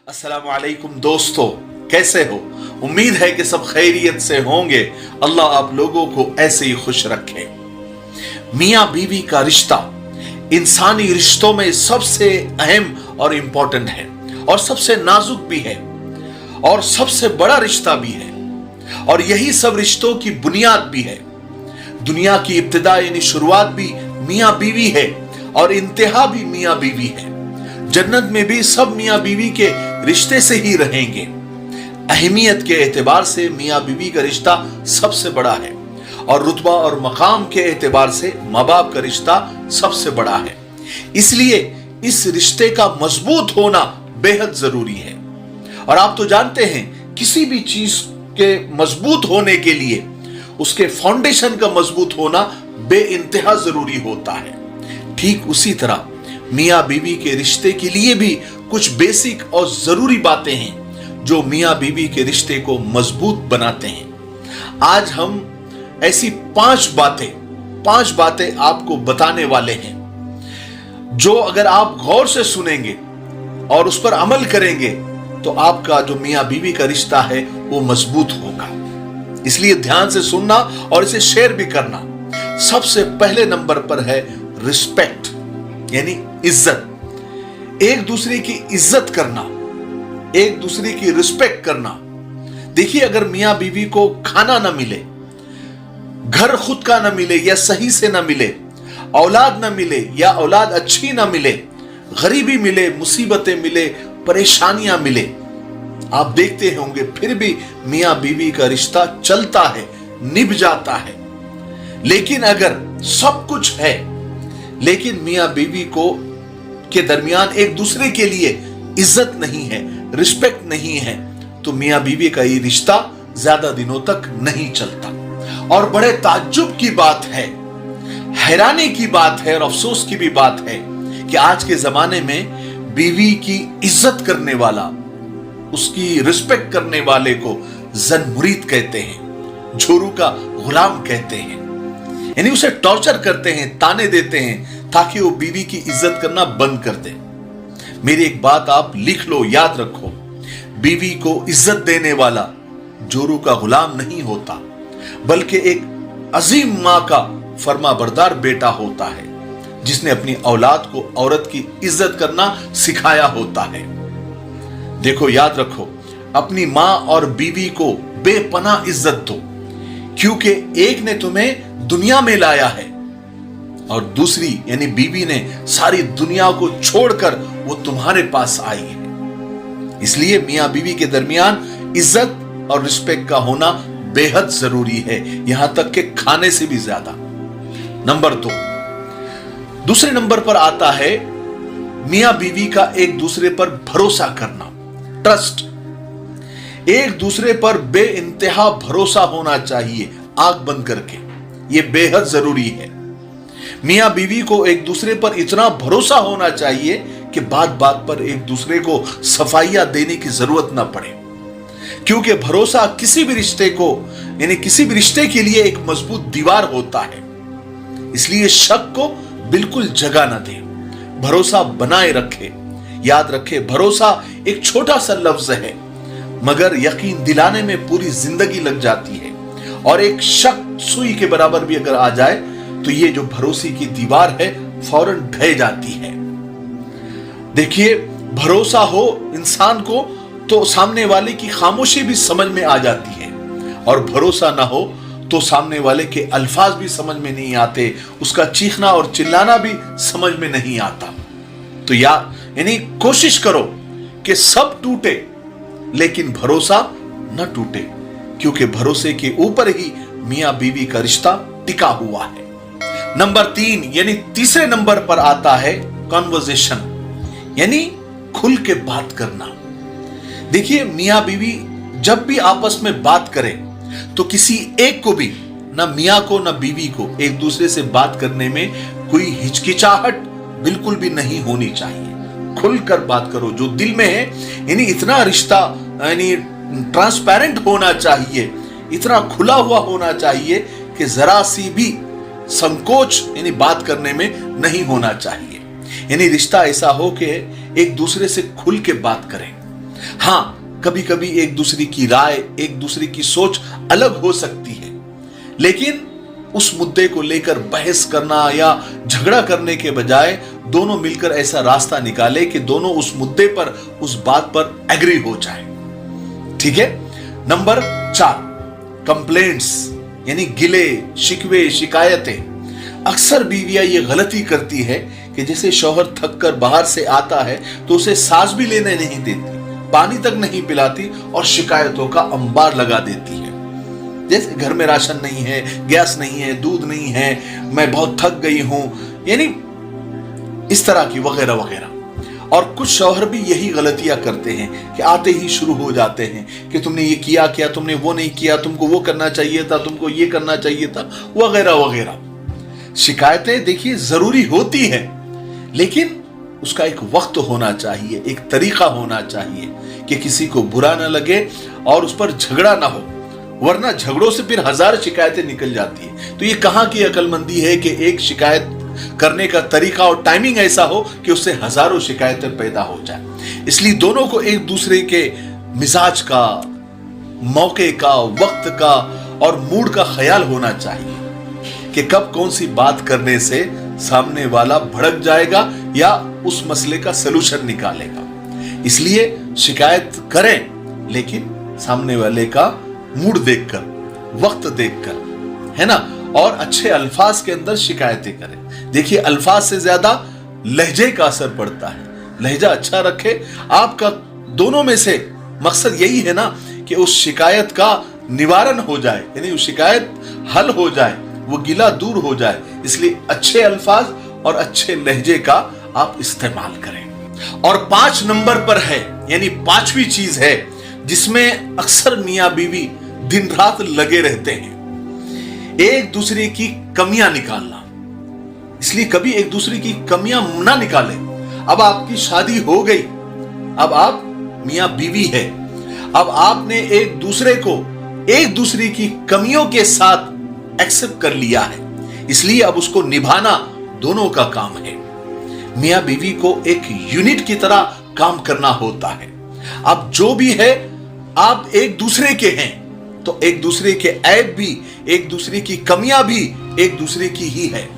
अस्सलामु अलैकुम दोस्तों, कैसे हो? उम्मीद है कि सब खैरियत से होंगे। अल्लाह आप लोगों को ऐसे ही खुश रखे। मियाँ बीवी का रिश्ता इंसानी रिश्तों में सबसे अहम और इंपॉर्टेंट है और सबसे नाजुक भी है और सबसे बड़ा रिश्ता भी है और यही सब रिश्तों की बुनियाद भी है। दुनिया की इब्तिदा यानी शुरुआत भी मियाँ बीवी है और इंतहा भी मियाँ बीवी है। जन्नत में भी सब मियाँ बीवी के रिश्ते से ही रहेंगे। अहमियत के एतबार से मियाँ बीवी का रिश्ता सबसे बड़ा है और रुतबा और मकाम के एतबार से माँ बाप का रिश्ता सबसे बड़ा है। इसलिए इस रिश्ते का मजबूत होना बेहद जरूरी है। और आप तो जानते हैं किसी भी चीज के मजबूत होने के लिए उसके फाउंडेशन का मजबूत होना बेइंतहा जरूरी होता है। ठीक उसी तरह मियाँ बीवी के रिश्ते के लिए भी कुछ बेसिक और जरूरी बातें हैं जो मियाँ बीवी के रिश्ते को मजबूत बनाते हैं। आज हम ऐसी पांच बातें आपको बताने वाले हैं जो अगर आप गौर से सुनेंगे और उस पर अमल करेंगे तो आपका जो मियाँ बीवी का रिश्ता है वो मजबूत होगा। इसलिए ध्यान से सुनना और इसे शेयर भी करना। सबसे पहले नंबर पर है रिस्पेक्ट यानी इज्जत। एक दूसरे की इज्जत करना, एक दूसरे की रिस्पेक्ट करना। देखिए, अगर मियाँ बीवी को खाना ना मिले, घर खुद का ना मिले या सही से ना मिले, औलाद ना मिले या औलाद अच्छी ना मिले, गरीबी मिले, मुसीबतें मिले, परेशानियां मिले, आप देखते होंगे फिर भी मियाँ बीवी का रिश्ता चलता है, निभ जाता है। लेकिन अगर सब कुछ है लेकिन मियाँ बीवी को के दरमियान एक दूसरे के लिए इज्जत नहीं है, रिस्पेक्ट नहीं है, तो मियाँ बीवी का ये रिश्ता ज्यादा दिनों तक नहीं चलता। और बड़े ताज्जुब की बात है, हैरानी की बात है और अफसोस की भी बात है कि आज के जमाने में बीवी की इज्जत करने वाला, उसकी रिस्पेक्ट करने वाले को जन मुरीद कहते हैं, झोरू का गुलाम कहते हैं। यानी उसे टॉर्चर करते हैं, ताने देते हैं ताकि वो बीवी की इज्जत करना बंद कर दे। मेरी एक बात आप लिख लो, याद रखो, बीवी को इज्जत देने वाला जोरू का गुलाम नहीं होता बल्कि एक अजीम मां का फर्माबरदार बेटा होता है जिसने अपनी औलाद को औरत की इज्जत करना सिखाया होता है। देखो, याद रखो, अपनी मां और बीवी को बेपनाह इज्जत दो क्योंकि एक ने तुम्हें दुनिया में लाया है और दूसरी यानी बीवी ने सारी दुनिया को छोड़कर वो तुम्हारे पास आई है। इसलिए मियाँ बीवी के दरमियान इज्जत और रिस्पेक्ट का होना बेहद जरूरी है, यहां तक कि खाने से भी ज्यादा। नंबर दूसरे नंबर पर आता है मियाँ बीवी का एक दूसरे पर भरोसा करना, ट्रस्ट। एक दूसरे पर बेइंतहा भरोसा होना चाहिए, आंख बंद करके। यह बेहद जरूरी है। मियाँ बीवी को एक दूसरे पर इतना भरोसा होना चाहिए कि बात बात पर एक दूसरे को सफाइयां देने की जरूरत ना पड़े, क्योंकि भरोसा किसी भी रिश्ते को यानी किसी भी रिश्ते के लिए एक मजबूत दीवार होता है। इसलिए शक को बिल्कुल जगह न दे, भरोसा बनाए रखे। याद रखे, भरोसा एक छोटा सा लफ्ज है मगर यकीन दिलाने में पूरी जिंदगी लग जाती है और एक शक सुई के बराबर भी अगर आ जाए तो ये जो भरोसे की दीवार है फौरन ढह जाती है। देखिए, भरोसा हो इंसान को तो सामने वाले की खामोशी भी समझ में आ जाती है और भरोसा ना हो तो सामने वाले के अल्फाज भी समझ में नहीं आते, उसका चीखना और चिल्लाना भी समझ में नहीं आता। तो यानी कोशिश करो कि सब टूटे लेकिन भरोसा न टूटे, क्योंकि भरोसे के ऊपर ही मियाँ बीवी का रिश्ता टिका हुआ है। नंबर 3 यानी तीसरे नंबर पर आता है कॉन्वर्सेशन यानी खुल के बात करना। देखिए, मियाँ बीवी जब भी आपस में बात करें तो किसी एक को भी, ना मियाँ को ना बीवी को, एक दूसरे से बात करने में कोई हिचकिचाहट बिल्कुल भी नहीं होनी चाहिए। खुलकर बात करो जो दिल में है, यानी इतना रिश्ता यानी ट्रांसपेरेंट होना चाहिए, इतना खुला हुआ होना चाहिए कि जरा सी भी संकोच यानी बात करने में नहीं होना चाहिए। यानी रिश्ता ऐसा हो कि एक दूसरे से खुल के बात करें। हाँ, कभी कभी एक दूसरे की राय, एक दूसरे की सोच अलग हो सकती है, लेकिन उस मुद्दे को लेकर बहस करना या झगड़ा करने के बजाय दोनों मिलकर ऐसा रास्ता निकाले कि दोनों उस मुद्दे पर, उस बात पर एग्री हो जाए। ठीक है। नंबर 4, कंप्लेंट्स यानी गिले शिकवे, शिकायतें। अक्सर बीवियां ये गलती करती है कि जैसे शौहर थक कर बाहर से आता है तो उसे सांस भी लेने नहीं देती, पानी तक नहीं पिलाती और शिकायतों का अंबार लगा देती है। जैसे घर में राशन नहीं है, गैस नहीं है, दूध नहीं है, मैं बहुत थक गई हूं, यानी इस तरह की वगैरह वगैरह। और कुछ शौहर भी यही गलतियां करते हैं कि आते ही शुरू हो जाते हैं कि तुमने ये किया क्या, तुमने वो नहीं किया, तुमको वो करना चाहिए था, तुमको ये करना चाहिए था, वगैरह वगैरह। शिकायतें देखिए जरूरी होती है, लेकिन उसका एक वक्त होना चाहिए, एक तरीका होना चाहिए कि किसी को बुरा ना लगे और उस पर झगड़ा ना हो, वरना झगड़ों से फिर 1000 शिकायतें निकल जाती है। तो ये कहां की अक्लमंदी है कि एक शिकायत करने का तरीका और टाइमिंग ऐसा हो कि उससे हजारों शिकायतें पैदा हो जाए। इसलिए दोनों को एक दूसरे के मिजाज का, मौके का, वक्त का और मूड का ख्याल होना चाहिए कि कब कौन सी बात करने से सामने वाला भड़क जाएगा या उस मसले का सलूशन निकालेगा। इसलिए शिकायत करें, लेकिन सामने वाले का मूड देखकर, वक्त देखकर, है ना, और अच्छे अल्फाज के अंदर शिकायतें करें। देखिए, अल्फाज से ज्यादा लहजे का असर पड़ता है। लहजा अच्छा रखे आपका, दोनों में से मकसद यही है ना कि उस शिकायत का निवारण हो जाए, यानी उस शिकायत हल हो जाए, वो गिला दूर हो जाए। इसलिए अच्छे अल्फाज और अच्छे लहजे का आप इस्तेमाल करें। और 5 नंबर पर है, यानी 5वीं चीज है जिसमें अक्सर मियां बीवी दिन रात लगे रहते हैं, एक दूसरे की कमियां निकालना। इसलिए कभी एक दूसरे की कमियां ना निकालें। अब आपकी शादी हो गई, अब आप मियां बीवी है, अब आपने एक दूसरे को एक दूसरे की कमियों के साथ एक्सेप्ट कर लिया है, इसलिए अब उसको निभाना दोनों का काम है। मियां बीवी को एक यूनिट की तरह काम करना होता है। अब जो भी है आप एक दूसरे के हैं, तो एक दूसरे के ऐब भी, एक दूसरे की कमियां भी एक दूसरे की ही है।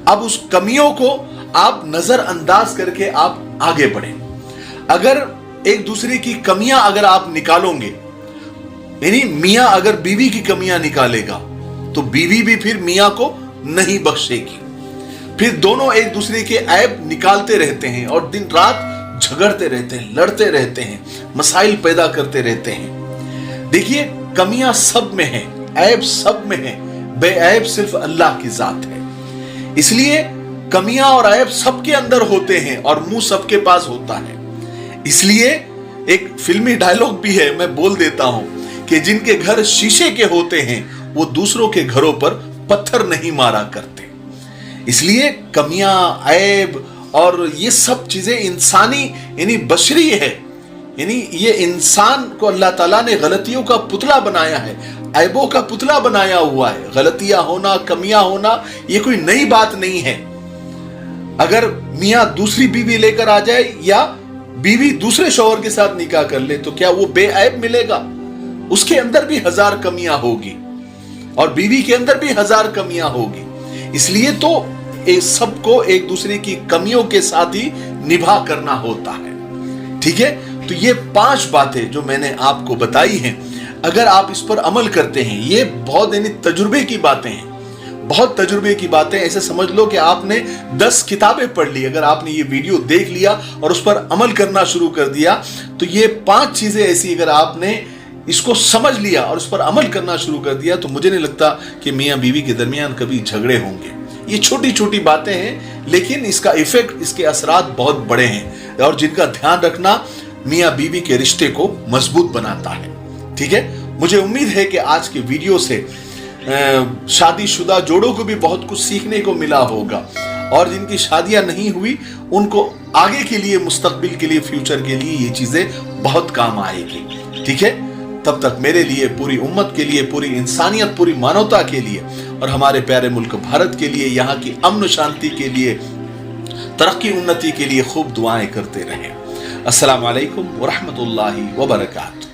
अब उस कमियों को आप नजरअंदाज करके आप आगे बढ़ें। अगर एक दूसरे की कमियां अगर आप निकालोगे, यानी मियां अगर बीवी की कमियां निकालेगा तो बीवी भी फिर मियां को नहीं बख्शेगी। फिर दोनों एक दूसरे के ऐब निकालते रहते हैं और दिन रात झगड़ते रहते हैं, लड़ते रहते हैं, मसाइल पैदा करते रहते हैं। देखिए, कमियां सब में है, ऐब सब में है, बेऐब सिर्फ अल्लाह की जात है। इसलिए कमियां और ऐब सबके अंदर होते हैं और मुंह सबके पास होता है। इसलिए एक फिल्मी डायलॉग भी है, मैं बोल देता हूं कि जिनके घर शीशे के होते हैं वो दूसरों के घरों पर पत्थर नहीं मारा करते। इसलिए कमियां, ऐब और ये सब चीजें इंसानी यानी बशरी है, यानी ये इंसान को अल्लाह ताला ने गलतियों का पुतला बनाया है, ऐबों का पुतला बनाया हुआ है। गलतियां होना, कमियां होना ये कोई नई बात नहीं है। अगर मियां दूसरी बीवी लेकर आ जाए या बीवी दूसरे शौहर के साथ निकाह कर ले तो क्या वो बेऐब मिलेगा? उसके अंदर भी 1000 कमियां होगी और बीवी के अंदर भी 1000 कमियां होगी। इसलिए तो सबको एक दूसरे की कमियों के साथ ही निभा करना होता है। ठीक है, तो ये 5 बातें जो मैंने आपको बताई हैं, अगर आप इस पर अमल करते हैं, ये बहुत यानी तजुर्बे की बातें हैं, बहुत तजुर्बे की बातें। ऐसे समझ लो कि आपने 10 किताबें पढ़ ली। अगर आपने ये वीडियो देख लिया और उस पर अमल करना शुरू कर दिया तो ये 5 चीजें ऐसी अगर आपने इसको समझ लिया और उस पर अमल करना शुरू कर दिया तो मुझे नहीं लगता कि मियां बीवी के दरमियान कभी झगड़े होंगे। ये छोटी छोटी बातें हैं, लेकिन इसका इफेक्ट, इसके असरात बहुत बड़े हैं और जिनका ध्यान रखना मियां बीवी के रिश्ते को मजबूत बनाता है। ठीक है, मुझे उम्मीद है कि आज के वीडियो से शादीशुदा जोड़ों को भी बहुत कुछ सीखने को मिला होगा और जिनकी शादियां नहीं हुई उनको आगे के लिए, मुस्तकबिल के लिए, फ्यूचर के लिए ये चीजें बहुत काम आएगी। ठीक है, तब तक मेरे लिए, पूरी उम्मत के लिए, पूरी इंसानियत, पूरी मानवता के लिए और हमारे प्यारे मुल्क भारत के लिए, यहाँ की अमन शांति के लिए, तरक्की उन्नति के लिए खूब दुआएं करते रहें। السلام علیکم ورحمۃ اللہ وبرکاتہ.